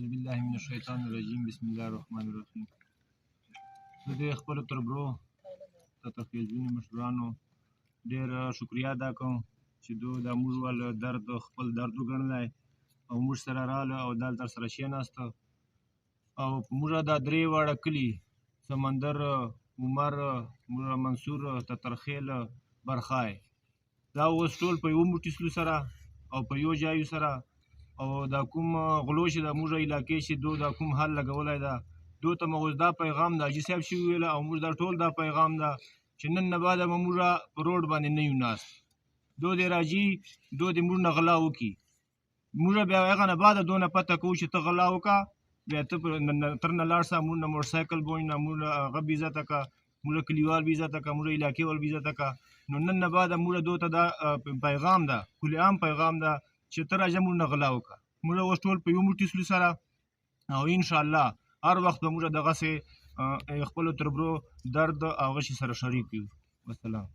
اعوذ بالله من الشیطان الرجیم بسم الله الرحمن الرحیم. زه د خپلو تربرو ته خیزونو مشرانو ډېر شکریه ادا کوم چې دوی دا موږ ول درد خپل درد وګڼلی او موږ سره راغله او دلته سره کښېناسته او په موږ دا درې واړه کلي سمندر، عمر، منصور، تترخیل، برخای دا اوس ټول په یوه موټي سلو سره او په یو ځایو سره او دا کوم غلو چې د موږ علاقې چې دو دا کوم حل لګولی ده دو ته مو اوس دا پیغام ده حاجي صاحب چې وویله او موږ دا ټول دا پیغام ده چې نن نه بعده به موږ په روډ باندې نه یو ناست. دو دې راځي دو دې موږ نه غلا وکړي، موږ بیا هغه نه بعده دونه پته کوو چې ته غلا وکړه بیا ته تر نه لاړ شه، موږ نه موټرسایکل به نه موږ هغه بې عزته کړه، موږ کلیوال بې عزته کړه، موږ علاقې وال بې عزته کړه. نو نن نه بعده موږ دو ته دا پیغام ده، کل عام پیغام ده چې ته راځه موږ نه غلا وکړه. موږ اوس ټول په یو موټي سلو سره او انشاءالله هر وخت به موږ دغسې خپلو تربرو درد او هغه شي سره شریک یو. والسلام.